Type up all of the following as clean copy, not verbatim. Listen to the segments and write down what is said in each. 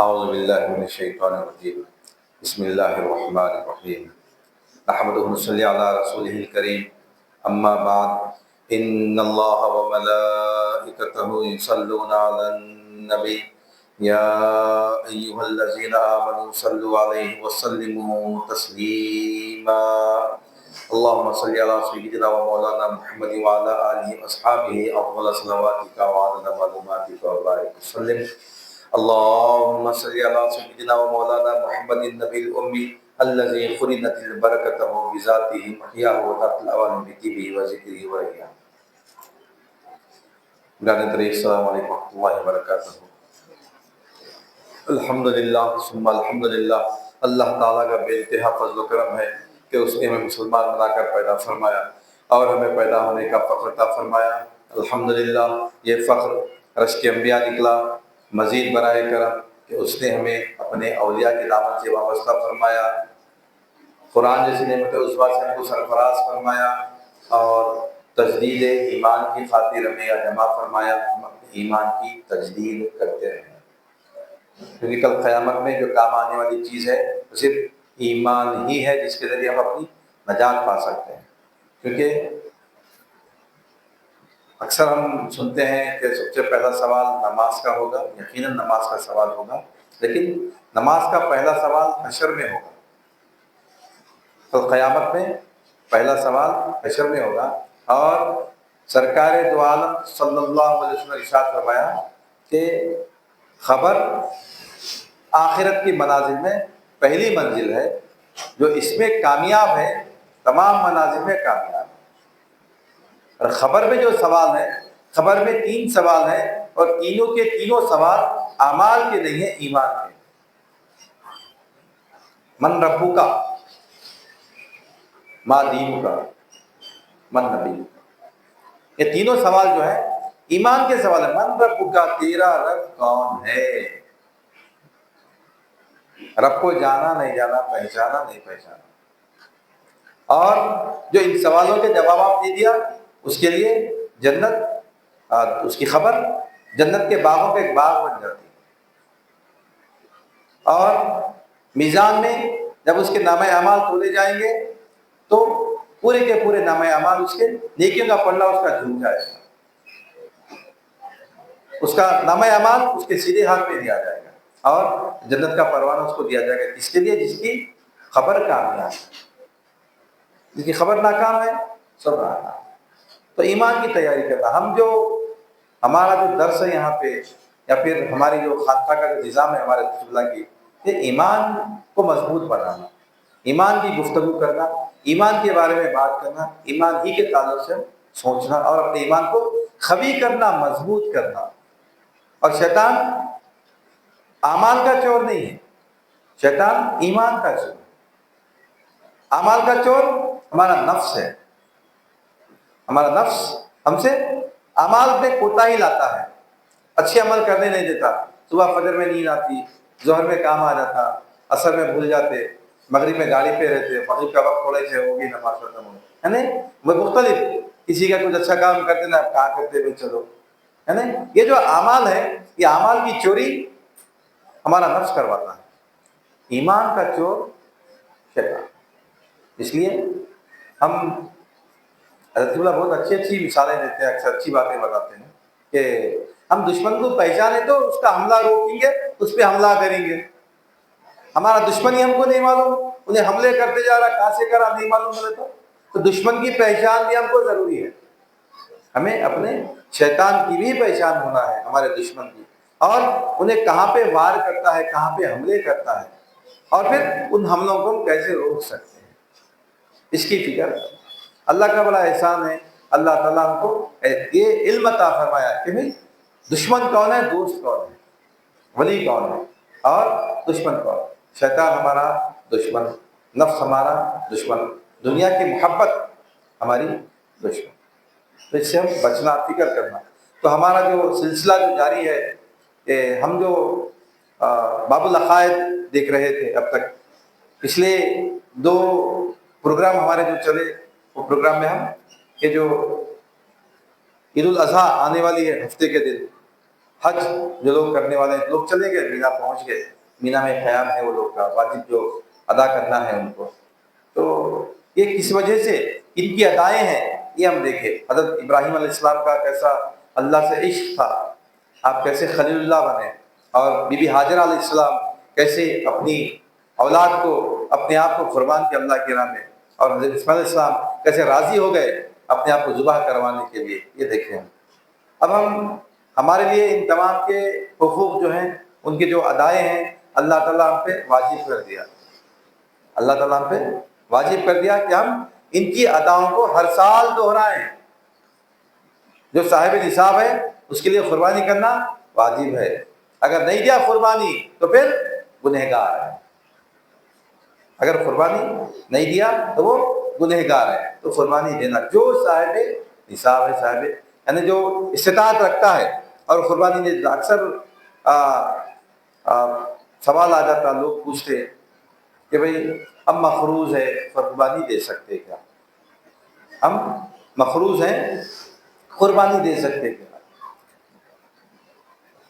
اعوذ باللہ من الشیطان الرجیم بسم اللہ الرحمن الرحیم نحمدہ ونصلی علی رسولہ الکریم اما بعد ان اللہ وملائکتہ یصلون علی النبی یا ایہا الذین آمنوا صلوا علیہ وسلموا تسلیما اللہم صلی علی سیدنا و مولانا محمد وعلی آلہ واصحابہ افضل صلواتک وعدد معلوماتک وبارک وسلم اللهم صل على سيدنا ومولانا محمد النبي الأمي الذي خلنت البركة بذاته محياه وتحت الأوان بطيبه وذكره ورحمه. السلام علیکم ورحمۃ اللہ وبرکاتہ. الحمدللہ ثم الحمدللہ. اللہ تعالیٰ کا بے انتہا فضل و کرم ہے کہ اس نے ہمیں مسلمان بنا کر پیدا فرمایا اور ہمیں پیدا ہونے کا فخر عطا فرمایا. الحمدللہ یہ فخر رشک انبیاء نکلا. مزید برائے کرم کہ اس نے ہمیں اپنے اولیاء کی دعوت سے وابستہ فرمایا، قرآن جیسی نعمت عظمیٰ سے ہم کو سرفراز فرمایا اور تجدید ایمان کی خاطر ہمیں جمع فرمایا. ہم اپنے ایمان کی تجدید کرتے رہیں کیونکہ کل قیامت میں جو کام آنے والی چیز ہے وہ صرف ایمان ہی ہے جس کے ذریعے ہم اپنی نجات پا سکتے ہیں. کیونکہ اکثر ہم سنتے ہیں کہ سب سے پہلا سوال نماز کا ہوگا. یقیناً نماز کا سوال ہوگا، لیکن نماز کا پہلا سوال حشر میں ہوگا. تو قیامت میں پہلا سوال حشر میں ہوگا. اور سرکار دو عالم صلی اللہ علیہ وسلم نے ارشاد فرمایا کہ خبر آخرت کی منازل میں پہلی منزل ہے، جو اس میں کامیاب ہے تمام منازل میں کامیاب ہے. اور خبر میں جو سوال ہے، خبر میں 3 سوال ہیں اور تینوں کے تینوں سوال اعمال کے نہیں ہیں، ایمان کے. من ربو کا، ما دینو کا، من نبی کا. یہ تینوں سوال جو ہیں ایمان کے سوال ہیں. من ربو کا، تیرا رب کون ہے؟ رب کو جانا نہیں جانا، پہچانا نہیں پہچانا. اور جو ان سوالوں کے جواب آپ دے دیا اس کے لیے جنت، اس کی خبر جنت کے باغوں کا ایک باغ بن جاتی ہے. اور میزان میں جب اس کے نامہ اعمال کھولے جائیں گے تو پورے کے پورے نامہ اعمال اس کے نیکیوں کا پلڑا اس کا جھک جائے گا. اس کا نامہ اعمال اس کے سیدھے ہاتھ میں دیا جائے گا اور جنت کا پروانہ اس کو دیا جائے گا. اس کے لیے جس کی خبر کامیاب ہے. جس کی خبر ناکام ہے سب ناکام. تو ایمان کی تیاری کرنا، ہمارا جو درس ہے یہاں پہ یا پھر ہماری جو خانقاہ کا جو نظام ہے ہمارے رسول اللہ کی، کہ ایمان کو مضبوط بنانا، ایمان کی گفتگو کرنا، ایمان کے بارے میں بات کرنا، ایمان ہی کے تعلق سے سوچنا اور اپنے ایمان کو قوی کرنا، مضبوط کرنا. اور شیطان اعمال کا چور نہیں ہے، شیطان ایمان کا چور. اعمال کا چور ہمارا نفس ہے. ہمارا نفس ہم سے اعمال میں کوتاہی لاتا ہے، اچھے عمل کرنے نہیں دیتا. صبح فجر میں نیند آتی، ظہر میں کام آ جاتا، عصر میں بھول جاتے، مغرب میں گاڑی پہ رہتے، مغرب کا وقت تھوڑے سے ہوگی نماز ختم ہو، ہے نا. وہ مختلف کسی کا کچھ اچھا کام کرتے نا، کہاں کرتے بھی چلو، ہے نا. یہ جو اعمال ہے یہ اعمال کی چوری ہمارا نفس کرواتا ہے. ایمان کا چور شیطان. اس لیے ہم حضرت اللہ بہت اچھی مثالیں دیتے ہیں، اکثر اچھی باتیں بتاتے ہیں کہ ہم دشمن کو پہچانے تو اس کا حملہ روکیں گے، اس پہ حملہ کریں گے. ہمارا دشمن ہی ہم کو نہیں معلوم، انہیں حملے کرتے جا رہا، کہاں سے کرا نہیں معلوم ہے. تو دشمن کی پہچان بھی ہم کو ضروری ہے. ہمیں اپنے شیطان کی بھی پہچان ہونا ہے، ہمارے دشمن کی، اور انہیں کہاں پہ وار کرتا ہے، کہاں پہ حملے کرتا ہے، اور پھر ان حملوں کو ہم کیسے روک سکتے ہیں، اس کی فکر. اللہ کا بڑا احسان ہے، اللہ تعالیٰ ہم کو یہ علم عطا فرمایا کہ بھئی دشمن کون ہے، دوست کون ہے، ولی کون ہے اور دشمن کون ہے. شیطان ہمارا دشمن، نفس ہمارا دشمن، دنیا کی محبت ہماری دشمن. تو اس سے ہم بچنا، فکر کرنا. تو ہمارا جو سلسلہ جو جاری ہے، کہ ہم جو باب العقائد دیکھ رہے تھے اب تک، پچھلے 2 پروگرام ہمارے جو چلے، وہ پروگرام میں ہم کہ جو عید الاضحیٰ آنے والی ہے ہفتے کے دن، حج جو لوگ کرنے والے ہیں لوگ چلے گئے، مینا پہنچ گئے، مینا میں قیام ہے وہ لوگ کا واجب جو ادا کرنا ہے ان کو. تو یہ کس وجہ سے ان کی ادائیں ہیں یہ ہم دیکھیں. حضرت ابراہیم علیہ السلام کا کیسا اللہ سے عشق تھا، آپ کیسے خلیل اللہ بنے، اور بی بی ہاجرہ علیہ السلام کیسے اپنی اولاد کو اپنے آپ کو قربان کیا اللہ کی راہ میں، اور حضرت اسماعیل علیہ السلام کیسے راضی ہو گئے اپنے آپ کو ذبح کروانے کے لیے. یہ دیکھیں ہم. اب ہمارے لیے ان تمام کے حقوق جو ہیں ان کے جو ادائیں ہیں اللہ تعالیٰ ہم پہ واجب کر دیا. اللہ تعالیٰ ہم پہ واجب کر دیا کہ ہم ان کی اداؤں کو ہر سال دہرائیں. جو صاحب نصاب ہے اس کے لیے قربانی کرنا واجب ہے. اگر نہیں دیا قربانی تو پھر گنہگار ہے. اگر قربانی نہیں دیا تو وہ گنہگار ہے. تو قربانی دینا جو صاحب نصاب ہے، صاحب یعنی جو استطاعت رکھتا ہے. اور قربانی دے اکثر سوال آ جاتا، لوگ پوچھتے ہیں کہ بھئی ہم مقروض ہے قربانی دے سکتے کیا؟ ہم مقروض ہیں قربانی دے سکتے کیا؟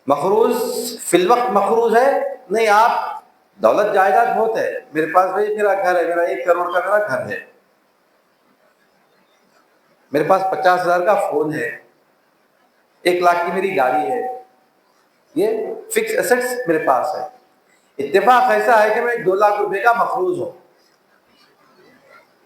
مقروض فی الوقت مقروض ہے نہیں. آپ دولت جائیداد بہت ہے، میرے پاس بھائی میرا گھر ہے، میرا 1 کروڑ کا میرا گھر ہے، میرے پاس 50,000 کا فون ہے، 1 لاکھ کی میری گاڑی ہے، یہ فکس ایسٹس میرے پاس ہے. اتفاق ایسا ہے کہ میں 2 لاکھ روپے کا مقروض ہوں.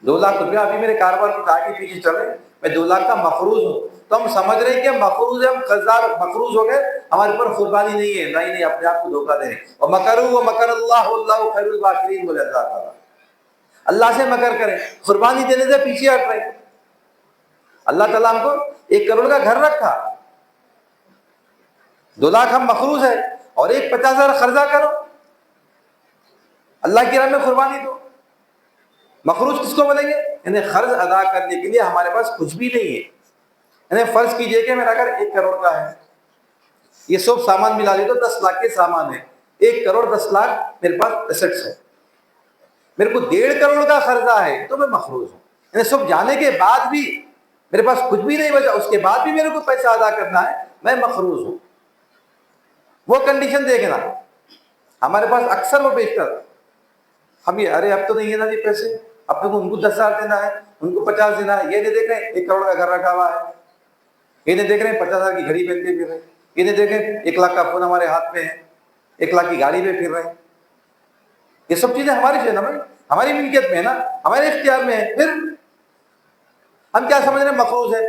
2 لاکھ روپیہ ابھی میرے کاروبار کو آگے پیچھے چلے، میں 2 لاکھ کا مقروض ہوں. تو ہم سمجھ رہے ہیں کہ مقروض ہے، ہم قرضدار مقروض ہو گئے، ہمارے اوپر قربانی نہیں ہے. نہیں، اپنے آپ کو دھوکہ دیں. اور مکروا ومکر اللہ واللہ خیر الماکرین بولے اللہ تعالیٰ. اللہ سے مکر کریں، قربانی دینے سے پیچھے ہٹ رہے. اللہ تعالیٰ ہم کو 1 کروڑ کا گھر رکھا، 2 لاکھ ہم مقروض ہے، اور 50,000 قرضہ کرو، اللہ کی راہ میں قربانی دو. مقروض کس کو بولیں گے؟ یعنی قرض ادا کرنے کے لیے ہمارے پاس کچھ بھی نہیں ہے. یعنی فرض کیجئے کہ میرا گھر 1 کروڑ کا ہے، یہ سب سامان ملا لے تو 10 لاکھ کے سامان ہے. 1 کروڑ 10 لاکھ میرے پاس ایسٹس ہے. میرے کو 1.5 کروڑ کا قرضہ ہے تو میں مقروض ہوں. یعنی سب جانے کے بعد بھی میرے پاس کچھ بھی نہیں بچا، اس کے بعد بھی میرے کو پیسہ ادا کرنا ہے، میں مقروض ہوں. وہ کنڈیشن دیکھنا. ہمارے پاس اکثر وہ بیشتر ہم یہ ارے اب تو نہیں ہے نا جی پیسے، اپنے کو ان کو 10,000 دینا ہے، ان کو 50 دینا ہے. یہ نہیں دیکھ رہے 1 کروڑ کا گھر رکھا ہوا ہے، یہ نہیں دیکھ رہے 50,000 کی گھڑی پہن کے پھر رہے، یہ نہیں دیکھ رہے 1 لاکھ کا فون ہمارے ہاتھ میں ہے، 1 لاکھ کی گاڑی پہ پھر رہے ہیں. یہ سب چیزیں ہماری سے نا بھائی، ہماری ملکیت میں ہے نا، ہمارے اختیار میں ہے. پھر ہم کیا سمجھ رہے ہیں مقروض ہے؟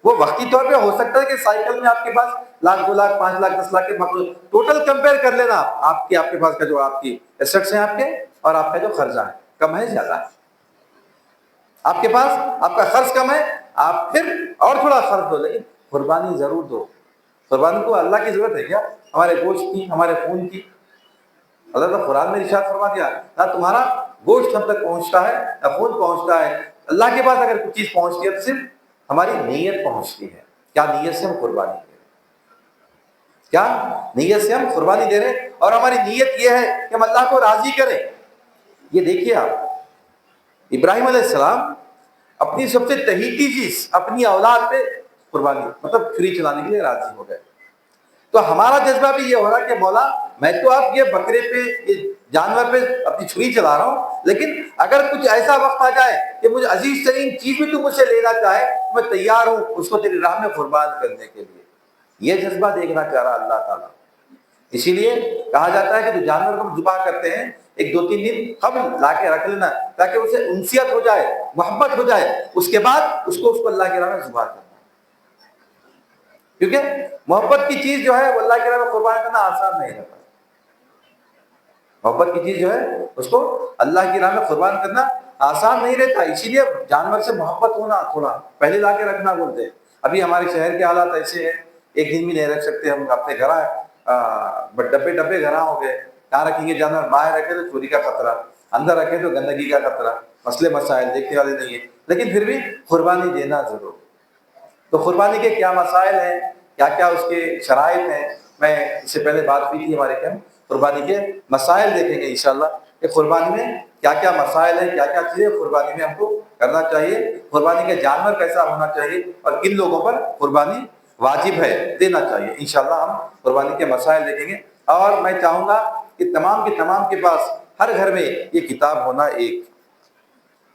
وہ وقتی طور پہ ہو سکتا ہے کہ سائیکل میں آپ کے پاس 1 لاکھ 2 لاکھ 5 لاکھ 10 لاکھ کے مقروض، ٹوٹل کمپیئر کر لینا آپ کے پاس کا جو آپ کی ایسٹس ہیں آپ کے، اور آپ کا جو قرضہ ہے کم ہے زیادہ ہے. آپ کے پاس آپ کا قرض کم ہے، آپ پھر اور تھوڑا قرض دو، لیکن قربانی ضرور دو. قربانی کو اللہ کی ضرورت ہے کیا؟ ہمارے گوشت کی، ہمارے خون کی. اللہ تعالیٰ قرآن میں ارشاد فرما دیا نہ تمہارا گوشت ہم تک پہنچتا ہے نہ خون پہنچتا ہے. اللہ کے پاس اگر کچھ چیز پہنچتی ہے تو صرف ہماری نیت پہنچتی ہے. کیا نیت سے ہم قربانی دے رہے ہیں؟ کیا نیت سے ہم قربانی دے رہے ہیں؟ اور ہماری نیت یہ ہے کہ ہم اللہ کو راضی کریں. یہ دیکھیے آپ، ابراہیم علیہ السلام اپنی سب سے تحیتی چیز اپنی اولاد پہ قربانی مطلب چھری چلانے کے لیے راضی ہو گئے. تو ہمارا جذبہ بھی یہ ہو رہا کہ مولا میں تو آپ یہ بکرے پہ یہ جانور پہ اپنی چھری چلا رہا ہوں، لیکن اگر کچھ ایسا وقت آ جائے کہ مجھے عزیز ترین چیز بھی تو مجھ سے لینا چاہے تو میں تیار ہوں اس کو تیری راہ میں قربان کرنے کے لیے. یہ جذبہ دیکھنا چاہ رہا اللہ تعالیٰ. اسی لیے کہا جاتا ہے کہ جو جانور کو ہم ذبح کرتے ہیں 1-2-3 دن قبل لا کے رکھ لینا تاکہ اسے انسیت ہو جائے، محبت ہو جائے، اس کے بعد اس کو اللہ کی راہ میں ذبح کرنا. کیونکہ محبت کی چیز جو ہے وہ اللہ کی راہ میں قربان کرنا آسان نہیں رہتا. محبت کی چیز جو ہے اس کو اللہ کی راہ میں قربان کرنا آسان نہیں رہتا. اسی لیے جانور سے محبت ہونا تھوڑا پہلے لا کے رکھنا بولتے ہیں. ابھی ہمارے شہر کے حالات ایسے ہیں، 1 دن بھی نہیں رکھ سکتے ہم اپنے گھر. ڈبے گھر ہو گئے، کہاں رکھیں گے جانور؟ باہر رکھے تو چوری کا خطرہ، اندر رکھے تو گندگی کا خطرہ، مسئلے مسائل دیکھنے والے نہیں ہیں. لیکن پھر بھی قربانی دینا ضرور. تو قربانی کے کیا مسائل ہیں، کیا کیا اس کے شرائط ہیں، میں اس سے پہلے بات کی تھی ہمارے کیا قربانی کے مسائل دیکھیں گے انشاءاللہ کہ قربانی میں کیا کیا مسائل ہیں، کیا کیا چیزیں قربانی میں ہم کو کرنا چاہیے، قربانی کا جانور کیسا ہونا چاہیے اور کن لوگوں پر قربانی واجب ہے، دینا چاہیے۔ انشاءاللہ ہم قربانی کے مسائل دیکھیں گے، اور میں چاہوں گا کہ تمام کے پاس ہر گھر میں یہ کتاب ہونا، ایک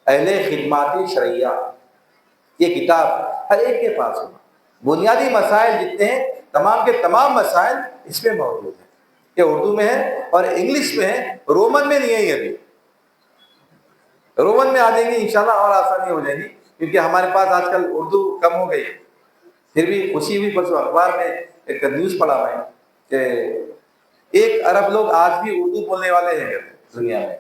اہل خدمات شرعیہ، یہ کتاب ہر ایک کے پاس ہونا۔ بنیادی مسائل جتنے ہیں تمام کے تمام مسائل اس میں موجود ہیں، یہ اردو میں ہے اور انگلش میں ہے، رومن میں نہیں ہے یہ ابھی۔ رومن میں آ جائیں گے انشاءاللہ اور آسانی ہو جائے گی، کیونکہ ہمارے پاس آج کل اردو کم ہو گئی ہے۔ پھر بھی خوشی ہوئی، پرسوں اخبار میں ایک نیوز پڑھا میں کہ 1 ارب لوگ آج بھی اردو بولنے والے ہیں دنیا میں،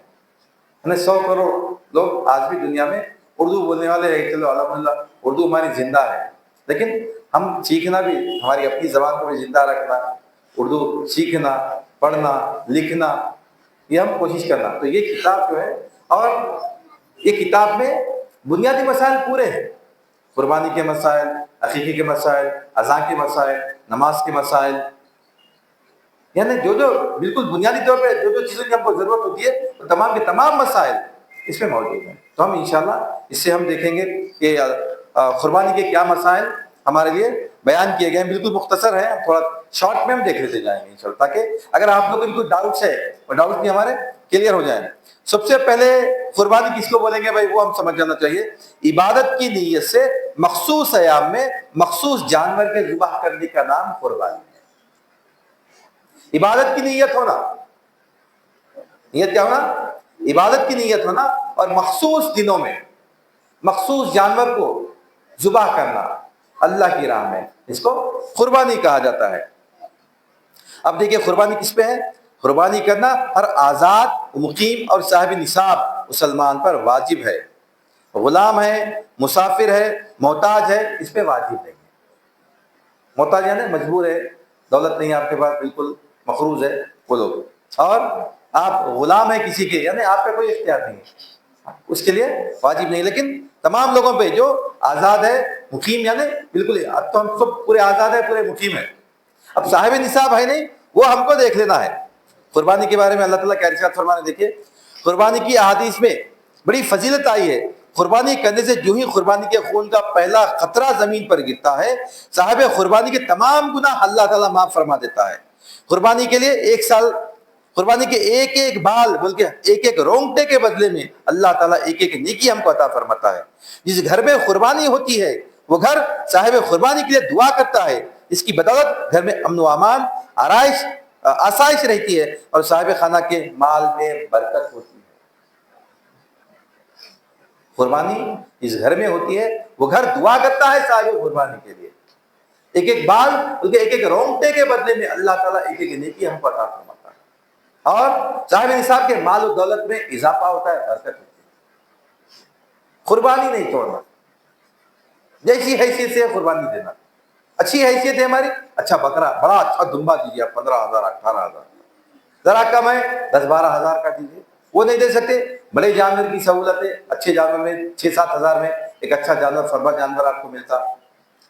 یعنی 100 کروڑ لوگ آج بھی دنیا میں اردو بولنے والے ہیں۔ چلو الحمدللہ اردو ہماری زندہ ہے، لیکن ہم سیکھنا بھی، ہماری اپنی زبان کو بھی زندہ رکھنا، اردو سیکھنا، پڑھنا، لکھنا، یہ ہم کوشش کرنا۔ تو یہ کتاب جو ہے، اور یہ کتاب میں بنیادی مسائل پورے ہیں، قربانی کے مسائل، عقیقے کے مسائل، اذان کے مسائل، نماز کے مسائل، یعنی جو بالکل بنیادی طور پہ جو چیزوں کی ہم کو ضرورت ہوتی ہے، وہ تمام کے تمام مسائل اس میں موجود ہیں۔ تو ہم انشاءاللہ اس سے ہم دیکھیں گے کہ قربانی کے کیا مسائل ہمارے لیے بیان کیے گئے ہیں، بالکل مختصر ہیں، تھوڑا شارٹ میں ہم دیکھ لیتے جائیں گے انشاءاللہ، تاکہ اگر آپ لوگوں کو کوئی ڈاؤٹس ہے وہ ڈاؤٹس بھی ہمارے کلیئر ہو جائیں۔ سب سے پہلے قربانی کس کو بولیں گے بھائی، وہ ہم سمجھ جانا چاہیے۔ عبادت کی نیت سے مخصوص ایام میں مخصوص جانور کے ذبح کرنے کا نام قربانی ہے۔ عبادت کی نیت ہونا، نیت کیا ہونا؟ عبادت کی نیت ہونا، اور مخصوص دنوں میں مخصوص جانور کو ذبح کرنا اللہ کی راہ میں، اس کو قربانی کہا جاتا ہے۔ اب دیکھیے قربانی کس پہ ہے؟ قربانی کرنا ہر آزاد، مقیم اور صاحب نصاب مسلمان پر واجب ہے۔ غلام ہے، مسافر ہے، محتاج ہے، اس پہ واجب نہیں ہے۔ محتاج یعنی مجبور ہے، دولت نہیں آپ کے پاس، بالکل مقروض ہے وہ لوگ، اور آپ غلام ہیں کسی کے، یعنی آپ پہ کوئی اختیار نہیں ہے، اس کے لیے واجب نہیں۔ لیکن تمام لوگوں پہ جو آزاد ہے، مقیم یعنی بالکل، اب تو ہم سب پورے آزاد ہیں، پورے مقیم ہیں۔ اب صاحب نصاب ہے نہیں، وہ ہم کو دیکھ لینا ہے۔ قربانی کے بارے میں اللہ تعالیٰ کیا ارشاد فرمانے، دیکھیے قربانی کی احادیث میں بڑی فضیلت آئی ہے۔ قربانی کرنے سے جو ہی قربانی کے خون کا پہلا قطرہ زمین پر گرتا ہے، صاحب قربانی کے تمام گناہ اللہ تعالیٰ معاف فرما دیتا ہے۔ قربانی کے لیے 1 سال، قربانی کے ایک ایک بال بلکہ ایک ایک رونگٹے کے بدلے میں اللہ تعالیٰ ایک ایک نیکی ہم کو عطا فرماتا ہے۔ جس گھر میں قربانی ہوتی ہے وہ گھر صاحب قربانی کے لیے دعا کرتا ہے، اس کی بدولت گھر میں امن و امان، آسائش رہتی ہے، اور صاحب خانہ کے مال میں برکت ہوتی ہے۔ قربانی اس گھر میں ہوتی ہے، وہ گھر دعا کرتا ہے صاحب قربانی کے لیے، ایک ایک بال بلکہ ایک ایک رونگٹے کے بدلے میں اللہ تعالیٰ ایک ایک نیکی ہم کو عطا فرماتا ہے، اور صاحب نصاب کے مال و دولت میں اضافہ ہوتا ہے، برکت ہوتی ہے۔ قربانی نہیں توڑنا، جیسی حیثیت سے قربانی دینا۔ اچھی حیثیت ہے ہماری، اچھا بکرا، بڑا اچھا دمبا دیجیے، 15,000 18,000، ذرا کم ہے 10-12 ہزار کا دیجیے، وہ نہیں دے سکتے، بڑے جانور کی سہولت ہے، اچھے جانور میں 6-7 ہزار میں ایک اچھا جانور، فربا جانور آپ کو ملتا،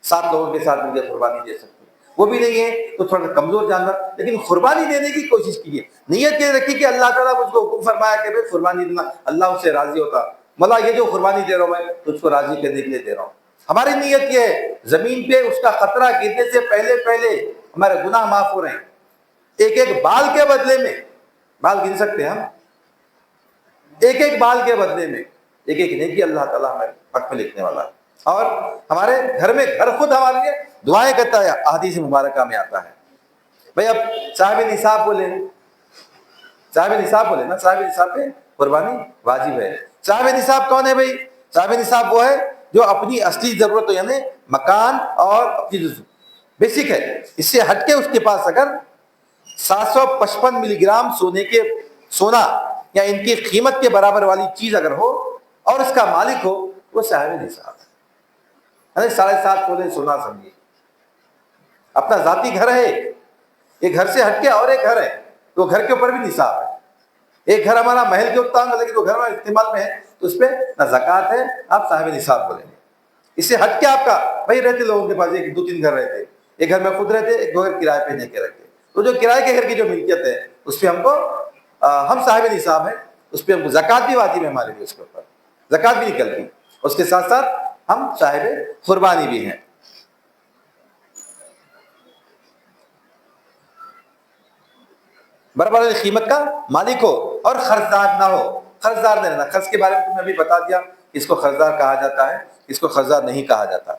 7 لوگوں کے ساتھ مل کے قربانی دے سکتے، وہ بھی نہیں ہے تو تھوڑا کمزور جانور، لیکن قربانی دینے کی کوشش کیجیے۔ نیت یہ رکھیے کہ اللہ تعالیٰ مجھ کو حکم فرمایا کہ بھائی قربانی دینا، اللہ اس سے راضی ہوتا، مولا یہ جو قربانی دے رہا ہوں میں تجھ کو راضی کرنے کے لیے دے رہا ہوں۔ ہماری نیت یہ ہے، زمین پہ اس کا قطرہ گرنے سے پہلے پہلے ہمارے گناہ معاف ہو رہے ہیں۔ ایک ایک بال کے بدلے میں، بال گن سکتے ہیں ہم، ایک ایک بال کے بدلے میں ایک ایک نیکی اللہ تعالیٰ ہمارے حق میں لکھنے والا ہے، اور ہمارے گھر میں گھر خود ہمارے لیے دعائیں کرتا ہے، احادیث مبارکہ میں آتا ہے۔ بھائی اب صاحب نصاب بولے، صاحب نصاب بولے نا، صاحب نصاب پہ قربانی واجب ہے۔ صاحب نصاب کون ہے بھائی؟ صاحب نصاب وہ ہے جو اپنی اصلی ضرورت یعنی مکان اور اپنی بیسک ہے، اس سے ہٹ کے اس کے پاس اگر 755 ملی گرام سونا یا ان کی قیمت کے برابر والی چیز اگر ہو اور اس کا مالک ہو، وہ صاحب نصاب ہے۔ 7.5 تولے سونا سمجھیے، اپنا ذاتی گھر ہے، ایک گھر سے ہٹ کے اور ایک گھر ہے، تو گھر کے اوپر بھی نصاب ہے۔ ایک گھر ہمارا محل کے اوپر، لیکن وہ گھر ہمارا استعمال میں ہے تو اس پہ نہ زکوٰۃ ہے، آپ صاحب نصاب بولیں گے۔ اس سے ہٹ کے آپ کا بھائی رہتے لوگوں کے پاس 1-2-3 گھر رہتے، ایک گھر میں خود رہتے، ایک 2 گھر کرائے پہ دے کے رہتے، تو جو کرائے کے گھر کی جو ملکیت ہے اس پہ ہم کو ہم صاحب نصاب ہیں، اس پہ ہم کو زکوٰۃ بھی واجب ہے ہمارے لیے، اس کے اوپر زکوٰۃ بھی نکلتی، اس کے ساتھ ساتھ ہم صاحب قربانی بھی ہیں۔ برابر والی قیمت کا مالک ہو اور قرضدار نہ ہو. قرضدار نہیں رہنا. قرض کے بارے میں تمہیں ابھی بتا دیا, اس کو قرضدار کہا جاتا ہے, اس کو قرضدار نہیں کہا جاتا.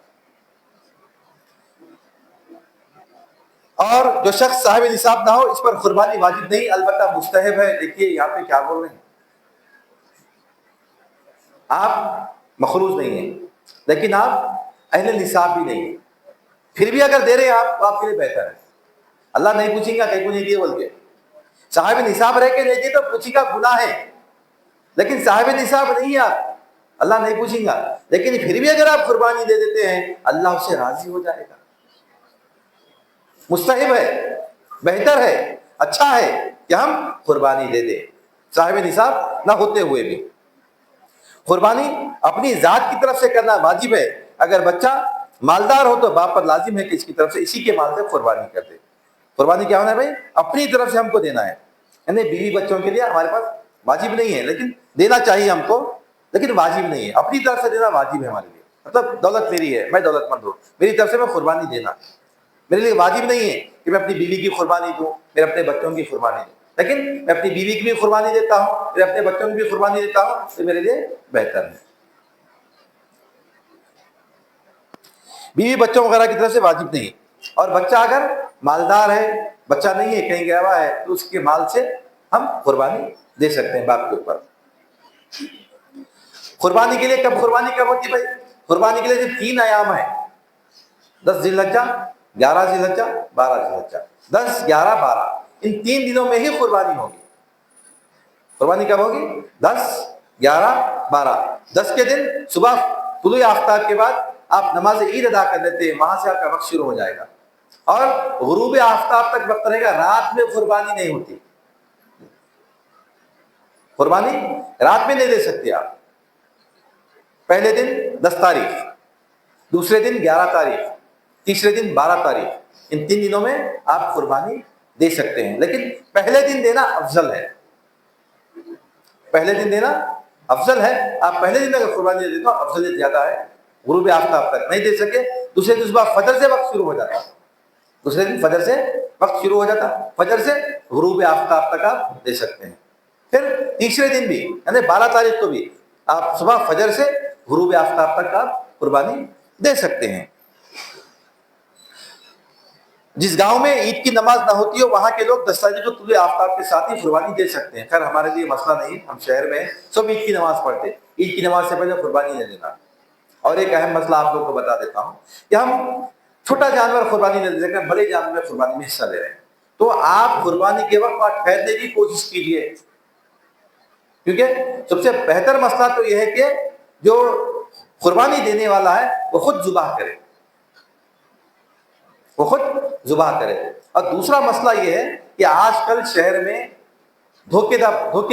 اور جو شخص صاحب نصاب نہ ہو اس پر قربانی واجب نہیں, البتہ مستحب ہے. دیکھیے یہاں پہ کیا بول رہے ہیں, آپ مخروج نہیں ہیں لیکن آپ اہل نصاب بھی نہیں ہیں, پھر بھی اگر دے رہے ہیں آپ کے لیے بہتر ہے. اللہ نہیں پوچھیں گا کہیں کو نہیں دیے بول کے. صاحب نصاب رہ کے نہیں دیے تو پوچھیں گا گناہ ہے, لیکن صاحب نصاب نہیں ہے آپ, اللہ نہیں پوچھیں گا. لیکن پھر بھی اگر آپ قربانی دے دیتے ہیں اللہ اس سے راضی ہو جائے گا. مستحب ہے, بہتر ہے, اچھا ہے کہ ہم قربانی دے دیں صاحب نصاب نہ ہوتے ہوئے بھی. قربانی اپنی ذات کی طرف سے کرنا واجب ہے. اگر بچہ مالدار ہو تو باپ پر لازم ہے کہ اس کی طرف سے اسی کے مال سے قربانی کر دے. قربانی کیا ہونا ہے بھائی, اپنی طرف سے ہم کو دینا ہے. یعنی بیوی بچوں کے لیے ہمارے پاس واجب نہیں ہے, لیکن دینا چاہیے ہم کو, لیکن واجب نہیں ہے. اپنی طرف سے دینا واجب ہے ہمارے لیے. مطلب دولت میری ہے, میں دولت مند ہوں, میری طرف سے میں قربانی دینا میرے لیے واجب نہیں ہے کہ میں اپنی بیوی کی قربانی دوں, میرے اپنے بچوں کی قربانی دوں. لیکن میں اپنی بیوی کی بھی قربانی دیتا ہوں, میں اپنے بچوں کی بھی قربانی دیتا ہوں, تو میرے لیے بہتر ہے. بیوی بچوں وغیرہ کی طرف سے واجب نہیں. اور بچہ اگر مالدار ہے, بچہ نہیں ہے کہیں گیا ہوا ہے, تو اس کے مال سے ہم قربانی دے سکتے ہیں باپ کے اوپر. قربانی کے لیے کب قربانی کب ہوتی ہے بھائی؟ قربانی کے لیے جو 3 ایام ہیں, 10 ذی الحجہ, 11 ذی الحجہ, 12 ذی الحجہ. 10, 11, 12 ان 3 دنوں میں ہی قربانی ہوگی. قربانی کب ہوگی؟ 10, 11, 12. 10 کے دن صبح طلوع آفتاب کے بعد آپ نماز عید ادا کر لیتے ہیں, وہاں سے آپ کا وقت شروع ہو جائے گا, اور غروب آفتاب تک وقت رہے گا. رات میں قربانی نہیں ہوتی, قربانی رات میں نہیں دے سکتے آپ. پہلے دن 10 تاریخ, دوسرے دن 11 تاریخ, تیسرے دن 12 تاریخ, ان 3 دنوں میں آپ قربانی دے سکتے ہیں. لیکن پہلے دن دینا افضل ہے, پہلے دن دینا افضل ہے. آپ پہلے دن اگر قربانی دے دیں تو افضلیت زیادہ ہے. غروب آفتاب تک نہیں دے سکے, دوسرے دن صبح فجر سے وقت شروع ہو جاتا, دوسرے دن فجر سے وقت شروع ہو جاتا, فجر سے غروب آفتاب تک آپ دے سکتے ہیں. پھر تیسرے دن بھی یعنی 12 تاریخ کو بھی آپ صبح فجر سے غروب آفتاب تک آپ قربانی دے سکتے ہیں. جس گاؤں میں عید کی نماز نہ ہوتی ہو وہاں کے لوگ 10 تاریخ کو طلوع آفتاب کے ساتھ ہی قربانی دے سکتے ہیں. خیر ہمارے لیے مسئلہ نہیں, ہم شہر میں سب عید کی نماز پڑھتے, عید کی نماز سے پہلے قربانی نہیں دینا. اور ایک اہم مسئلہ آپ لوگوں کو بتا دیتا ہوں کہ ہم چھوٹا جانور قربانی نہیں دے رہے, بڑے جانور میں قربانی میں حصہ لے رہے ہیں. تو آپ قربانی کے وقت وہاں ٹھہرنے کی کوشش کیجیے, کیونکہ سب سے بہتر مسئلہ تو یہ ہے کہ جو قربانی دینے والا ہے وہ خود ذبح کرے, وہ خود ذبح کرے. اور دوسرا مسئلہ یہ ہے کہ آج کل شہر میں دھوکے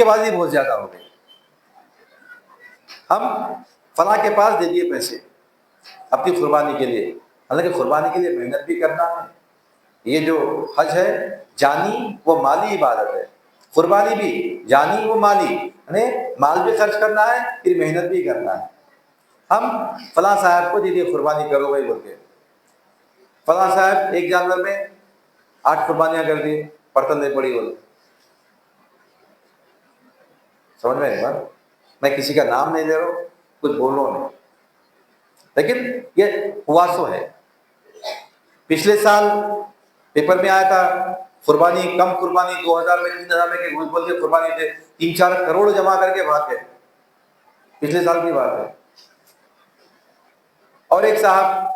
بازی بہت زیادہ ہو گئی. ہم فلاں کے پاس دے دیے پیسے اپنی قربانی کے لیے, حالانکہ قربانی کے لیے محنت بھی کرنا ہے. یہ جو حج ہے جانی و مالی عبادت ہے, قربانی بھی جانی و مالی, یعنی مال بھی خرچ کرنا ہے پھر محنت بھی کرنا ہے. ہم فلاں صاحب کو دے دیے قربانی کرو بھائی بول کے, فلاں صاحب ایک جانور میں 8 قربانیاں کر دی, برتن نہیں پڑی بول. سمجھ میں ایک بار, میں کسی کا نام نہیں لے رہا ہوں, کچھ بول رہا ہوں, لیکن یہ ہوا سو ہے. پچھلے سال پیپر میں آیا تھا قربانی کم, قربانی 2000 میں 3000 میں کہ بول کے قربانی تھے, 3-4 کروڑ جمع کر کے بھاگ گئے. پچھلے سال کی بات ہے. اور ایک صاحب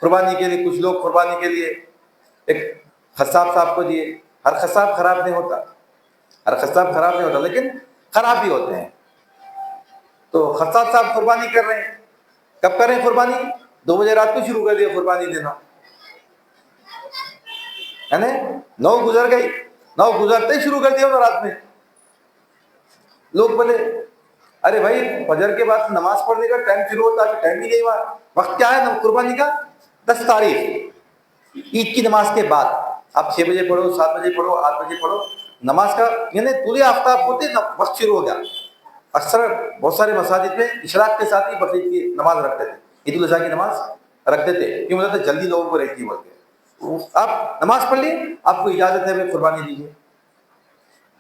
قربانی کے لیے, کچھ لوگ قربانی کے لیے ایک قصاب صاحب کو دیے. ہر قصاب خراب نہیں ہوتا, ہر قصاب خراب نہیں ہوتا, لیکن خراب بھی ہوتے ہیں. تو قصاب صاحب قربانی کر رہے ہیں, کب کر رہے ہیں قربانی؟ 2 بجے رات کو شروع کر دیا قربانی دینا, یعنی 9 گزر گئی, 9 گزرتے ہی شروع کر دیا رات میں. لوگ بولے ارے بھائی فجر کے بعد نماز پڑھنے کا ٹائم شروع ہوتا ہے, ٹائم بھی نہیں ہوا. وقت کیا ہے قربانی کا؟ 10 تاریخ عید کی نماز کے بعد. آپ 6 بجے پڑھو, 7 بجے پڑھو, 8 بجے پڑھو, نماز کا یعنی طلوع آفتاب ہوتے وقت شروع ہو گیا. اکثر بہت سارے مساجد میں اشراق کے ساتھ ہی بقرعید کی نماز رکھتے تھے, عید الاضحیٰ کی نماز رکھتے تھے, کیوں بولتے تھے جلدی لوگوں کو رہتی بولتے. آپ نماز پڑھ لیے, آپ کو اجازت ہے قربانی دیجیے.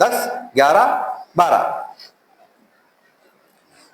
10, 11, 12।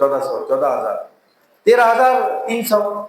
1400, 14,000, 13,300,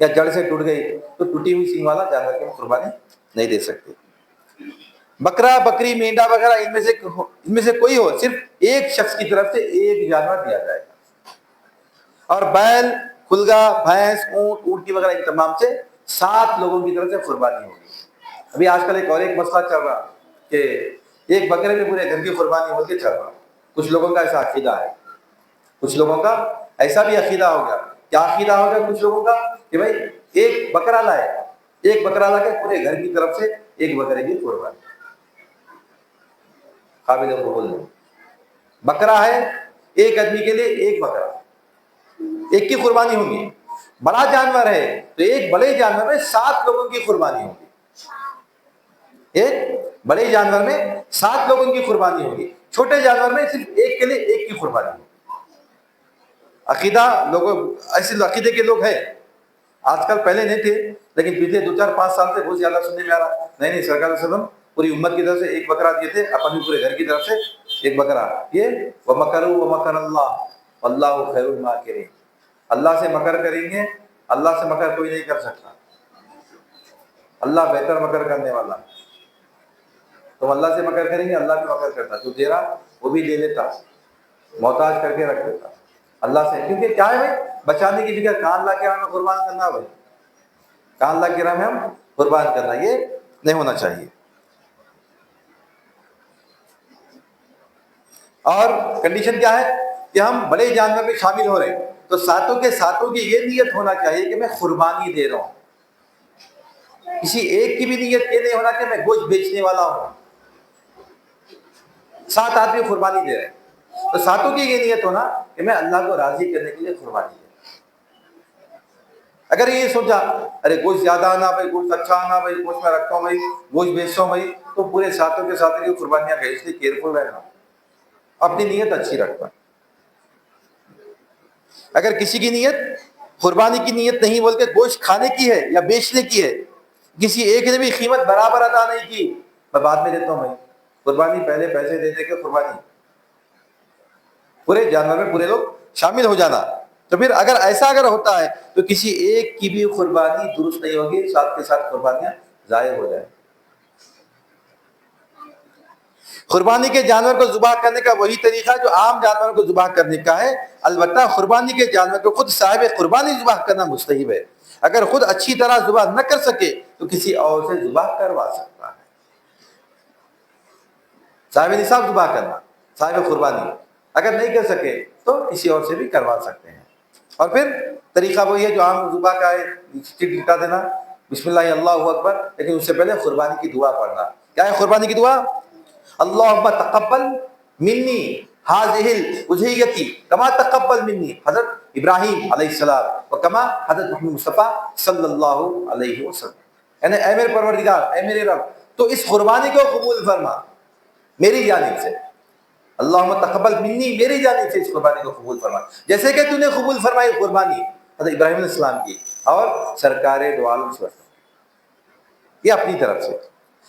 یا جڑ سے ٹوٹ گئی تو ٹوٹی ہوئی سینگ والا جانور کی قربانی نہیں دے سکتے. بکرا بکری مینڈا وغیرہ ان میں سے کوئی ہو، صرف ایک شخص کی طرف سے ایک جانور دیا جائے گا. اور بیل، خلگا، بھینس، اونٹ، اونٹنی وغیرہ ان تمام سے 7 لوگوں کی طرف سے قربانی ہوگی. ابھی آج کل ایک مسئلہ چل رہا کہ ایک بکرے میں پورے گھر کی قربانی ہو کے چل رہا. کچھ لوگوں کا ایسا عقیدہ ہے، کچھ لوگوں کا ایسا بھی عقیدہ ہو گیا. کیا عقیدہ ہو گیا کچھ لوگوں کا کہ بھائی ایک بکرا لا کے پورے گھر کی طرف سے ایک بکرے کی قربانی. قابل قبول نہیں. بکرا ہے ایک آدمی کے لیے ایک بکرا، ایک کی قربانی ہوگی. بڑا جانور ہے تو ایک بڑے جانور میں 7 لوگوں کی قربانی ہوگی. ایک بڑے جانور میں 7 لوگوں کی قربانی ہوگی. چھوٹے جانور میں صرف ایک کے لیے ایک کی قربانی ہوگی. عقیدہ لوگوں ایسے عقیدے کے لوگ ہیں آج کل، پہلے نہیں تھے لیکن پچھلے 2-4-5 سال سے بہت زیادہ سننے میں آ رہا. نہیں سرکار صلی اللہ علیہ وسلم پوری امت کی طرف سے ایک بکرا دیے تھے، اپن بھی پورے گھر کی طرف سے ایک بکرا. یہ وَمَكَرُوا وَمَكَرَ اللَّهُ وَاللَّهُ خَيْرُ الْمَاكِرِينَ. اللہ سے مکر کریں گے، اللہ سے مکر کوئی نہیں کر سکتا. اللہ بہتر مکر کرنے والا. تم اللہ سے مکر کریں گے، اللہ بھی مکر کرتا. جو دے رہا وہ بھی لے لیتا، محتاج کر کے رکھ دیتا اللہ سے. کیونکہ کیا ہے بھائی، بچانے کی فکر. کہاں اللہ کے راہ میں قربان کرنا بھائی، کہاں اللہ کے راہ میں ہم قربان کرنا، یہ نہیں ہونا چاہیے. اور کنڈیشن کیا ہے کہ ہم بڑے جانور میں شامل ہو رہے ہیں تو ساتوں کے ساتوں کی یہ نیت ہونا چاہیے کہ میں قربانی دے رہا ہوں. کسی ایک کی بھی نیت یہ نہیں ہونا کہ میں گوشت بیچنے والا ہوں. 7 آدمی قربانی دے رہے ہیں تو ساتوں کی یہ نیت ہونا کہ میں اللہ کو راضی کرنے کے لیے قربانی دے رہا ہوں. اگر یہ سوچا ارے گوشت زیادہ آنا بھائی، گوشت اچھا آنا بھائی، گوشت میں رکھتا ہوں بھائی، گوشت بیچتا ہوں بھائی، تو پورے ساتوں کے ساتھ کی قربانیاں گئی. اس لیے کیئرفل رہنا، اپنی نیت اچھی رکھنا. اگر کسی کی نیت قربانی کی نیت نہیں بول کے گوشت کھانے کی ہے یا بیچنے کی ہے، کسی ایک نے بھی قیمت برابر ادا نہیں کی، میں بعد میں دیتا ہوں بھائی، قربانی پہلے پیسے دے دے کے قربانی، پورے جانور میں پورے لوگ شامل ہو جانا. تو پھر اگر ہوتا ہے تو کسی ایک کی بھی قربانی درست نہیں ہوگی، ساتھ کے ساتھ قربانیاں ضائع ہو جائیں. قربانی کے جانور کو ذبح کرنے کا وہی طریقہ جو عام جانوروں کو ذبح کرنے کا ہے. البتہ قربانی کے جانور کو خود صاحب قربانی ذبح کرنا مستحب ہے. اگر خود اچھی طرح ذبح نہ کر سکے تو کسی اور سے ذبح کروا سکتا ہے. صاحب نصاب ذبح کرنا، صاحب قربانی اگر نہیں کر سکے تو کسی اور سے بھی کروا سکتے ہیں. اور پھر طریقہ وہی ہے جو عام ذبح کا ہے، چٹ لٹا دینا، بسم اللہ اللہ اکبر، لیکن اس سے پہلے قربانی کی دعا پڑھنا. کیا ہے قربانی کی دعا؟ اللہم تقبل منی هذه الاضحیۃ کما تقبل منی حضرت ابراہیم علیہ السلام و کما حضرت محمد مصطفیٰ صلی اللہ علیہ وسلم. یعنی اے میرے پروردگار، اے میرے رب، تو اس قربانی کو قبول فرما میری جانب سے. اللہم تقبل منی، میری جانب سے اس قربانی کو قبول فرما، جیسے کہ تو نے قبول فرمائی قربانی حضرت ابراہیم علیہ السلام کی اور سرکار دو عالم صلی اللہ علیہ وسلم. یہ اپنی طرف سے.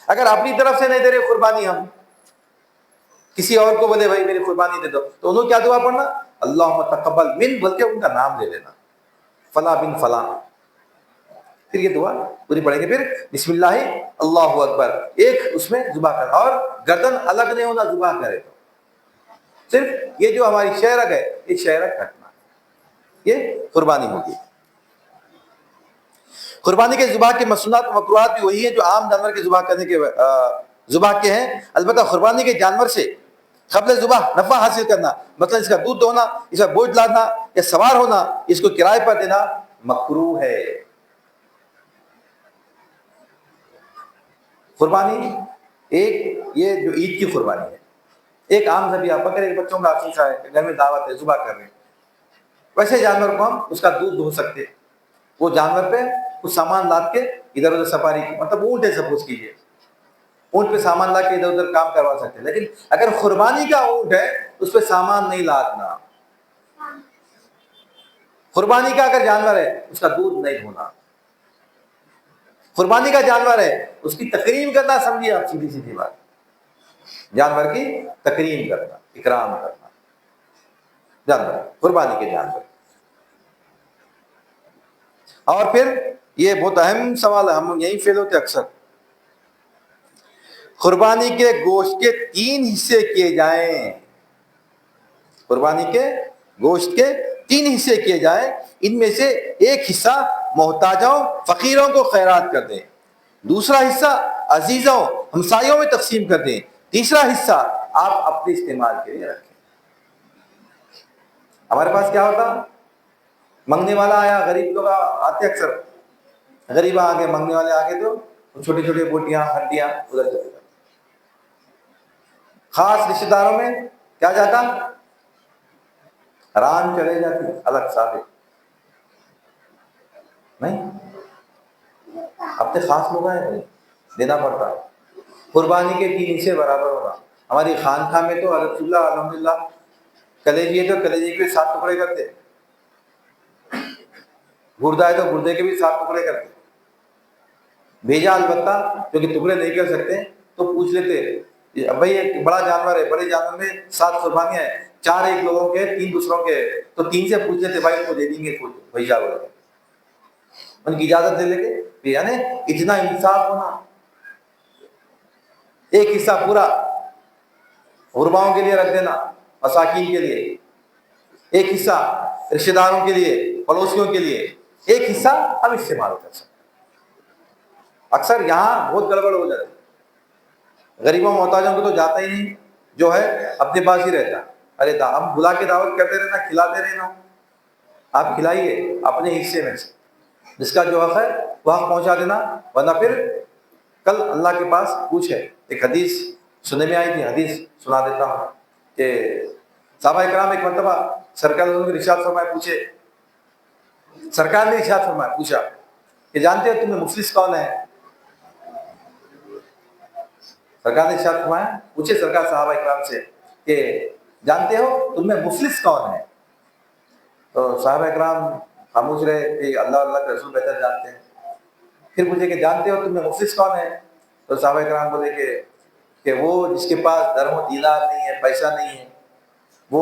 اگر اپنی طرف سے نہیں دے رہے قربانی، ہم کسی اور کو بولے بھائی میری قربانی دے دو، تو انہوں کیا دعا پڑھنا؟ اللہم تقبل من، بلکہ ان کا نام لے لینا، فلاں بن فلاں. پھر یہ دعا پوری پڑھیں گے. پھر بسم اللہ اللہ اکبر، ایک اس میں ذبح کرنا، اور گردن الگ نہیں ہونا ذبح کرے تو. صرف یہ جو ہماری شہرک ہے یہ شہرک کٹنا، یہ قربانی ہوگی. قربانی کے ذبح کے مسنونات و مکروہات بھی وہی ہیں جو عام جانور کے ذبح کے ہیں. البتہ قربانی کے جانور سے قبل ذبح نفع حاصل کرنا، مثلا اس کا دودھ دوہنا، اس کا گوشت لانا یا سوار ہونا، اس کو کرائے پر دینا مکروہ ہے. قربانی ایک یہ جو عید کی قربانی ہے، ایک عام ذبیحہ بکرے بچوں کا عقیقہ ہے، گھر میں دعوت ہے، ذبح کر رہے ہیں، ویسے جانور کو ہم اس کا دودھ دو سکتے. وہ جانور پہ کچھ سامان لاد کے ادھر ادھر سفاری کی، مطلب اونٹ ہے سپوز کیجیے، اونٹ پہ سامان لا کے ادھر ادھر کام کروا سکتے ہیں. لیکن اگر قربانی کا اونٹ ہے اس پہ سامان نہیں لادنا. قربانی کا اگر جانور ہے اس کا دودھ نہیں دھونا. قربانی کا جانور ہے اس کی تکریم کرنا، سمجھیے آپ سیدھی سیدھی بات، جانور کی تکریم کرنا، اکرام کرنا. جانور قربانی کے جانور اور پھر یہ بہت اہم سوال ہے, ہم یہی فیل ہوتے اکثر. قربانی کے گوشت کے 3 حصے کیے جائیں, قربانی کے گوشت کے 3 حصے کیے جائیں, ان میں سے ایک حصہ محتاجوں فقیروں کو خیرات کر دیں, دوسرا حصہ عزیزوں ہمسایوں میں تقسیم کر دیں, تیسرا حصہ آپ اپنے استعمال کے لیے رکھیں. ہمارے پاس کیا ہوتا, منگنے والا آیا, غریب لوگ آتے اکثر, غریب آگے منگنے والے آگے تو چھوٹی چھوٹی بوٹیاں ہڈیاں ادھر چلے جاتے. خاص رشتے داروں میں کیا جاتا, ران چلے جاتی, الگ ثابت نہیں, اپنے خاص لوگ آئے دینا پڑتا. قربانی کے 3 حصے برابر ہوگا. ہماری خانقاہ میں تو رسول اللہ الحمدللہ کلیجی ہے تو کلیجی کے 7 ٹکڑے کرتے, گردہ ہے تو گردے کے بھی 7 ٹکڑے کرتے. بھیجا البتہ کیونکہ ٹکڑے نہیں کر سکتے تو پوچھ لیتے بھائی ایک بڑا جانور ہے, بڑے جانور میں 7 قربانیاں ہیں, 4 ایک لوگوں کے 3 دوسروں کے, تو 3 سے پوچھ لیتے بھائی ان کو دے دیں گے کچھ بھیجا ہوا, ان کی اجازت دے لے کے, یعنی اتنا انصاف ہونا. ایک حصہ پورا غرباؤں کے لیے رکھ دینا, مساکین کے لیے, ایک حصہ رشتے داروں کے لیے, پڑوسیوں کے لیے, ایک حصہ ہم استعمال کر سکتے. اکثر یہاں بہت گڑبڑ ہو جاتی, غریبوں محتاجوں کو تو جاتا ہی نہیں, جو ہے اپنے پاس ہی رہتا. ارے ہم بلا کے دعوت کرتے رہنا, کھلاتے رہنا, آپ کھلائیے اپنے حصے میں سے, جس کا جو حق ہے وہ حق پہنچا دینا, ورنہ پھر کل اللہ کے پاس پوچھے. ایک حدیث سننے میں آئی تھی, حدیث سنا دیتا ہوں کہ صحابہ کرام ایک مرتبہ سرکار نے ارشاد فرمایا, پوچھے سرکار نے ارشاد فرمایا, پوچھا کہ جانتے ہو تمہیں مفلس کون ہے؟ سرکار نے ارشاد فرمایا, پوچھے سرکار صحابہ کرام سے کہ جانتے ہو تمہیں مفلس کون ہے؟ تو صحابہ کرام خاموش رہے کہ اللہ اللہ کے رسول بہتر جانتے ہیں. پھر پوچھے کہ جانتے ہو تمہیں مفلس کون ہے؟ تو صحابہ کرام بولے کہ وہ جس کے پاس درہم و دینار نہیں ہے, پیسہ نہیں ہے, وہ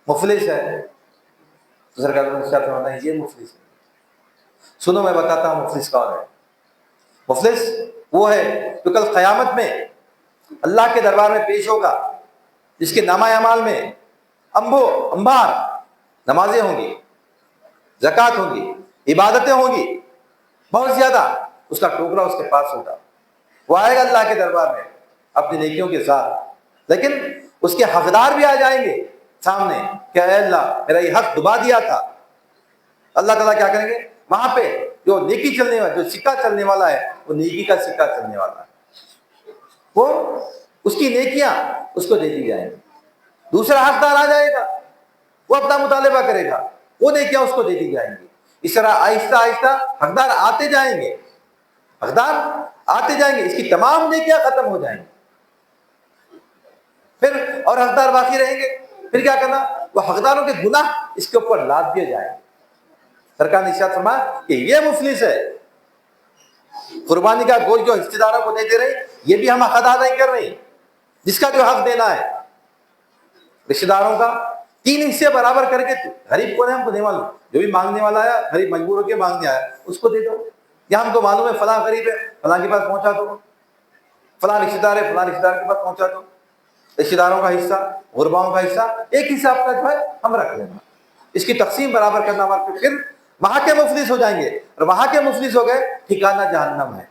مفلس ہے. تو سرکار نے ارشاد فرمایا یہ مفلس ہے. سنو میں بتاتا ہوں مفلس کون ہے. مفلس وہ ہے جو کل قیامت میں اللہ کے دربار میں پیش ہوگا, جس کے نامہ اعمال میں انبار نمازیں ہوں گی, زکوٰۃ ہوں گی, عبادتیں ہوں گی بہت زیادہ, اس کا ٹوکرا اس کے پاس ہوگا. وہ آئے گا اللہ کے دربار میں اپنی نیکیوں کے ساتھ, لیکن اس کے حقدار بھی آ جائیں گے سامنے کہ اے اللہ میرا یہ حق دبا دیا تھا. اللہ تعالیٰ کیا کریں گے, وہاں پہ جو نیکی چلنے والا, جو سکہ چلنے والا ہے, وہ نیکی کا سکہ چلنے والا ہے, وہ اس کی نیکیاں اس کو دے دی جائیں گی. دوسرا حقدار آ جائے گا, وہ اپنا مطالبہ کرے گا, وہ نیکیاں اس کو دے دی جائیں گی. اس طرح آہستہ آہستہ حقدار آتے جائیں گے, حقدار آتے جائیں گے, اس کی تمام نیکیاں ختم ہو جائیں گی. پھر اور حقدار باقی رہیں گے, پھر کیا کرنا, وہ حقداروں کے گناہ اس کے اوپر لاد دیے جائیں گے. سرکار نے ارشاد فرمایا کہ یہ مفلس ہے. قربانی کا گوشت جو رشتے داروں کو دیتے رہے, یہ بھی ہم حق ادا نہیں کر رہے, جس کا جو حق دینا ہے رشتے داروں کا 3 حصے برابر کر کے. غریب کون ہے ہم کو نہیں معلوم, جو بھی مانگنے والا آیا, غریب مجبور ہو کے مانگنے آیا, اس کو دے دو. یا ہم کو معلوم ہے فلاں غریب ہے, فلاں کے پاس پہنچا دو, فلاں رشتے دار ہے, فلاں رشتے دار کے پاس پہنچا دو. رشتے داروں کا حصہ, غرباؤں کا حصہ, ایک حصہ اپنا جو ہے ہم رکھ لینا. اس کی تقسیم برابر کرنا ہمارے, پھر وہاں کے مفلس ہو جائیں گے, اور وہاں کے مفلس ہو گئے ٹھکانہ جہنم ہے.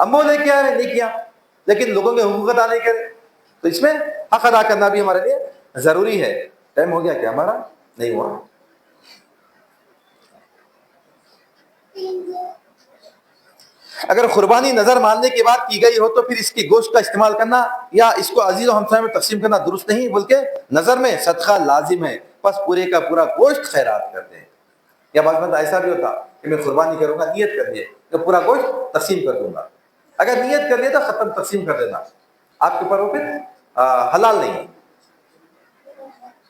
ہم وہ لے کے آ رہے نیکیاں, لیکن لوگوں کے حقوق ادا نہیں کرے. تو اس میں حق ادا کرنا بھی ہمارے لیے ضروری ہے. ٹائم ہو گیا کیا ہمارا؟ نہیں ہوا. اگر قربانی نظر ماننے کے بعد کی گئی ہو تو پھر اس کی گوشت کا استعمال کرنا یا اس کو عزیز و ہمسایوں میں تقسیم کرنا درست نہیں, بلکہ نظر میں صدقہ لازم ہے. بس پورے کا پورا گوشت خیرات کر دیں. یا بعض میں ایسا بھی ہوتا کہ میں قربانی کروں گا, نیت کر لیے تو پورا گوشت تقسیم کر دوں گا. اگر نیت کر لیے تو ختم, تقسیم کر دینا, آپ کے اوپر وہ پھر حلال نہیں ہے.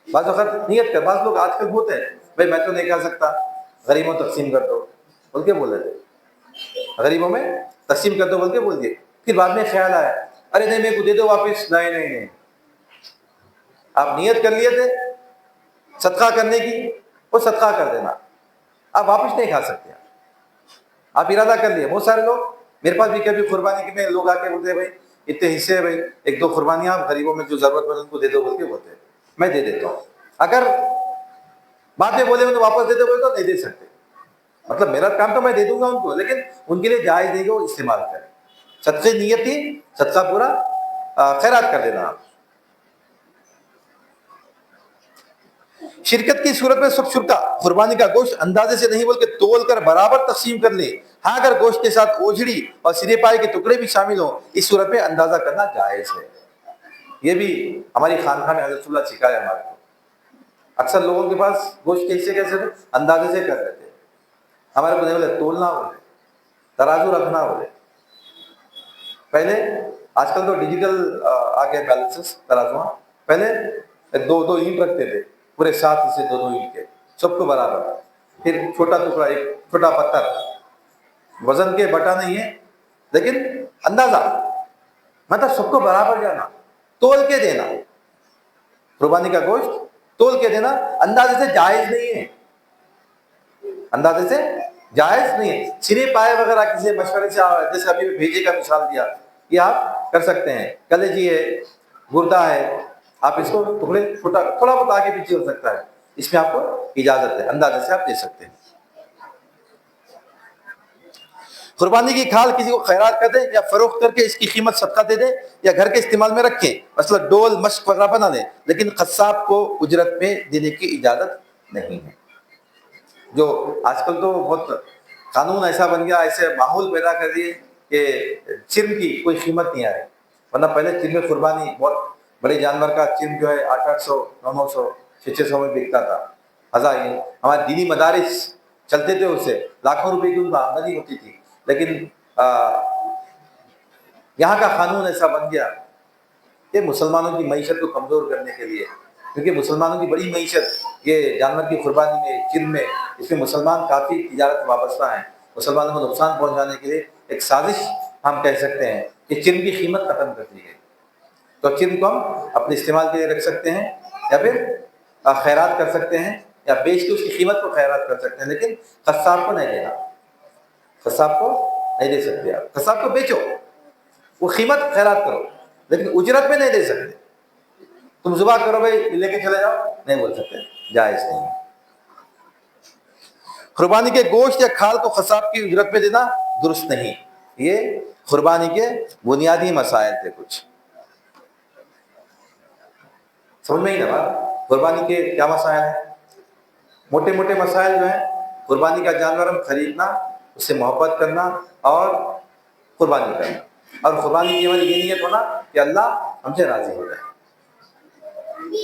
بعض وقت نیت کر, بعض لوگ آج کل ہوتے ہیں بھائی میں تو نہیں کر سکتا, غریبوں تقسیم کر دو بول کے بول دیتے, غریبوں میں تقسیم کر دو بول کے بول دیے. پھر بعد میں خیال آیا ارے نہیں میرے کو دے دو واپس, نہیں نہیں نہیں, آپ نیت کر لیے تھے صدقہ کرنے کی, وہ صدقہ کر دینا. آپ واپس نہیں کھا سکتے. آپ ارادہ کر لیے. بہت سارے لوگ میرے پاس بھی کبھی قربانی کے میں لوگ آ کے بولتے ہیں بھائی اتنے حصے ہیں بھائی, 1-2 قربانیاں آپ غریبوں میں جو ضرورت مند ان کو دے دو بول کے بولتے ہیں. میں دے دیتا ہوں. اگر بعد میں بولے تو واپس دے دو بولے تو نہیں دے سکتے. مطلب میرا کام تو میں دے دوں گا ان کو, لیکن ان کے لیے جائز نہیں کہ وہ استعمال کریں. صدقے نیت تھی, صدقہ پورا خیرات کر دینا. آپ شرکت کی صورت میں سب شرکا قربانی کا گوشت اندازے سے نہیں بلکہ تول کر برابر تقسیم کر لے. ہاں اگر گوشت کے ساتھ اوجھڑی اور سرے پائے کے ٹکڑے بھی شامل ہوں, اس صورت میں اندازہ کرنا جائز ہے. یہ بھی ہماری خانقاہ میں حضرت اللہ سکھایا ہمارے کو. اکثر لوگوں کے پاس گوشت کیسے کیسے اندازے سے کر لیتے ہیں. ہمارے کو نہیں بولے تولنا بولے, ترازو رکھنا بولے. پہلے آج کل تو ڈیجیٹل آ گئے بیلنسز ترازو. پہلے 2 اینٹ رکھتے تھے, پورے 7 حصے 2 اینٹ کے, سب کو برابر. پھر چھوٹا ٹکڑا, ایک چھوٹا پتھر, وزن کے بٹا نہیں ہے لیکن اندازہ, مطلب سب کو برابر جانا, تول کے دینا. قربانی کا گوشت تول کے دینا اندازے سے جائز نہیں ہے. اندازے سے جائز نہیں ہے. سرے پائے وغیرہ کسی مشورے سے, جیسے ابھی بھیجے کا مثال دیا, یہ آپ کر سکتے ہیں. کلیجی ہے, گردہ ہے, آپ اس کو ٹکڑے چھوٹا تھوڑا بہت آگے پیچھے ہو سکتا ہے, اس میں آپ کو اجازت ہے, اندازے سے آپ دے سکتے ہیں. قربانی کی کھال کسی کو خیرات کر دے یا فروخت کر کے اس کی قیمت صدقہ دے دے یا گھر کے استعمال میں رکھے, مثلا ڈول مشق وغیرہ بنا دے, لیکن قصاب کو اجرت میں دینے کی اجازت نہیں ہے. جو آج کل تو بہت قانون ایسا بن گیا, ایسے ماحول پیدا کر دیے کہ چرم کی کوئی قیمت نہیں آئے. ورنہ پہلے چرم قربانی بہت بڑے جانور کا چرم جو ہے 800 900 600 میں بکتا تھا. ہمارے دینی مدارس چلتے تھے, اس سے لاکھوں روپے کی ان کو آمدنی ہوتی تھی. لیکن یہاں کا قانون ایسا بن گیا کہ مسلمانوں کی معیشت کو کمزور کرنے کے لیے, کیونکہ مسلمانوں کی بڑی معیشت یہ جانور کی قربانی میں, چرم میں, اس میں مسلمان کافی تجارت وابستہ ہیں. مسلمانوں کو نقصان پہنچانے کے لیے ایک سازش ہم کہہ سکتے ہیں کہ چرم کی قیمت ختم کر دی ہے. تو چرم کو ہم اپنے استعمال کے لیے رکھ سکتے ہیں, یا پھر خیرات کر سکتے ہیں, یا بیچ کے اس کی قیمت کو خیرات کر سکتے ہیں, لیکن قصاب کو نہیں دینا. قصاب کو نہیں دے سکتے. آپ قصاب کو بیچو, وہ قیمت خیرات کرو, لیکن اجرت میں نہیں دے سکتے. تم ذبح کرو بھائی لے کے چلے جاؤ, نہیں بول سکتے, جائز نہیں. قربانی کے گوشت یا کھال کو قصاب کی اجرت میں دینا درست نہیں. یہ قربانی کے بنیادی مسائل تھے کچھ. سمجھ میں ہی نا بات, قربانی کے کیا مسائل ہیں. موٹے موٹے مسائل جو ہیں, قربانی کا جانور ہم خریدنا, اس سے محبت کرنا اور قربانی کرنا. اور قربانی کی ہماری یہ نیت ہونا کہ اللہ ہم سے راضی ہو جائے.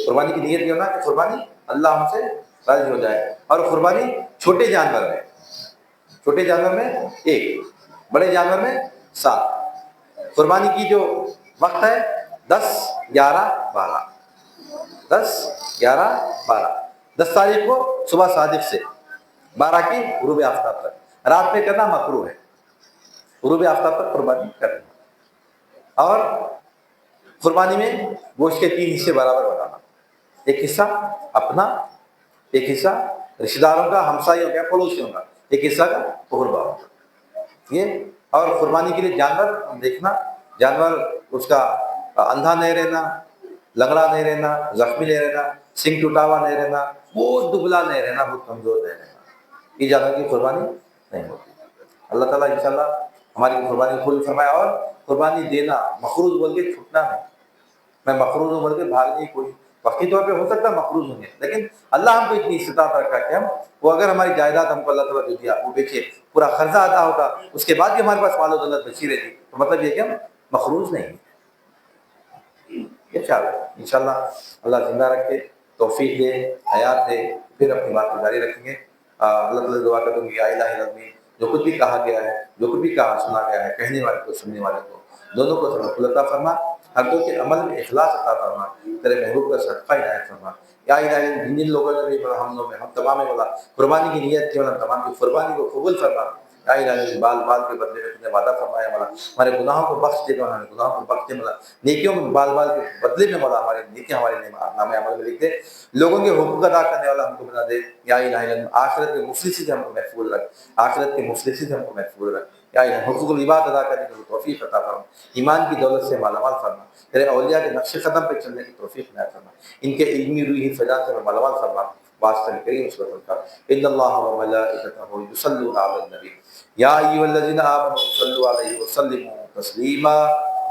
قربانی کی نیت یہ ہونا کہ قربانی اللہ ہم سے راضی ہو جائے. اور قربانی چھوٹے جانور میں, چھوٹے جانور میں 1, بڑے جانور میں 7. قربانی کی جو وقت ہے 10 11 12, 10 11 12. 10 تاریخ کو صبح صادق سے 12 کی غروب آفتاب تک. رات میں کرنا مکروہ ہے, غروب آفتاب تک قربانی کرنا. اور قربانی میں گوشت کے 3 حصے برابر بنانا, ایک حصہ اپنا, ایک حصہ رشتہ داروں کا, ہمسایوں کا, پڑوسیوں کا, ایک حصہ کا قربا ہوگا. یہ اور قربانی کے لیے جانور دیکھنا, جانور اس کا اندھا نہیں رہنا, لنگڑا نہیں رہنا, زخمی نہیں رہنا, سنگ ٹوٹا ہوا نہیں رہنا, بہت دبلا نہیں رہنا, بہت کمزور نہیں رہنا. یہ جانور کی قربانی نہیں ہوتی. اللہ تعالیٰ انشاءاللہ ہماری قربانی قبول فرمائے. اور قربانی دینا مقروض بول کے چھوٹنا نہیں. میں مقروض ہوں بول کے بھاگنے کی کوئی, وقتی طور پہ ہو سکتا ہے مقروض ہوں گے, لیکن اللہ ہم کو اتنی استطاعت رکھا کہ ہم وہ, اگر ہماری جائیداد ہم کو اللہ تعالیٰ جو دیا وہ بیچے, پورا قرضہ ادا ہوتا, اس کے بعد بھی ہمارے پاس مال و دولت بچی رہتی, تو مطلب یہ کہ ہم مقروض نہیں ہیں. یہ خیال ہے. انشاءاللہ اللہ زندہ رکھے, توفیق دے, حیات دے, پھر اپنی بات کو جاری رکھیں گے. اللہ تعالیٰ دعا کروں گی, یا الہ العالمین, جو کچھ بھی کہا گیا ہے, جو کچھ بھی کہا سنا گیا ہے, کہنے والے کو سننے والے کو دونوں کو توفیق عطا فرما. ہر دو کے عمل میں اخلاص عطا فرما. تیرے محبوب کا صدقہ عنایت فرما. یا الہی جن جن لوگوں نے بھی ہم لوگ میں ہم تمام والا قربانی کی نیت کی, تمام کی قربانی کو قبول فرما. لا الہ الا اللہ، بال بال کے بدلے میں تم نے وعدہ فرمایا مولا ہمارے گناہوں کو بخش دے، ہمارے گناہوں کو بخش دے مولا، نیکیوں میں بال بال کے بدلے میں مولا ہمارے نیکیاں ہمارے نام عمل میں لکھ دے، لوگوں کے حقوق ادا کرنے والا ہم کو بنا دے یا الہ الا اللہ، آخرت کے مفلسی سے ہم کو محفوظ رکھ، آخرت کے مفلسی سے ہم کو محفوظ رکھ یا الہ، حقوق العباد ادا کرنے کی توفیق عطا فرما، ایمان کی دولت سے مالا مال فرما، تیرے اولیاء کے نقش قدم پہ چلنے کی توفیق عنایت فرما، ان کے علمی روحی فیضان سے مالا مال فرما، واسطہ کریم صلی اللہ علیہ وسلم ان اللہ و ملائکتہ یصلون علی النبی یا ایھا الذین آمنوا صلوا علیہ وسلموا تسلیما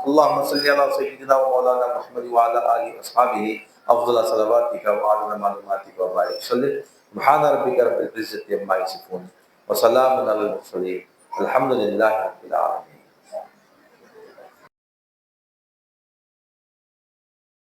اللهم صل علی سیدنا و مولانا محمد وعلی آلہ واصحابہ افضل صلواتک وعدد معلوماتک وبارک وسلم سبحان ربک رب العزة عما یصفون وسلام علی المرسلین الحمد للہ رب العالمین۔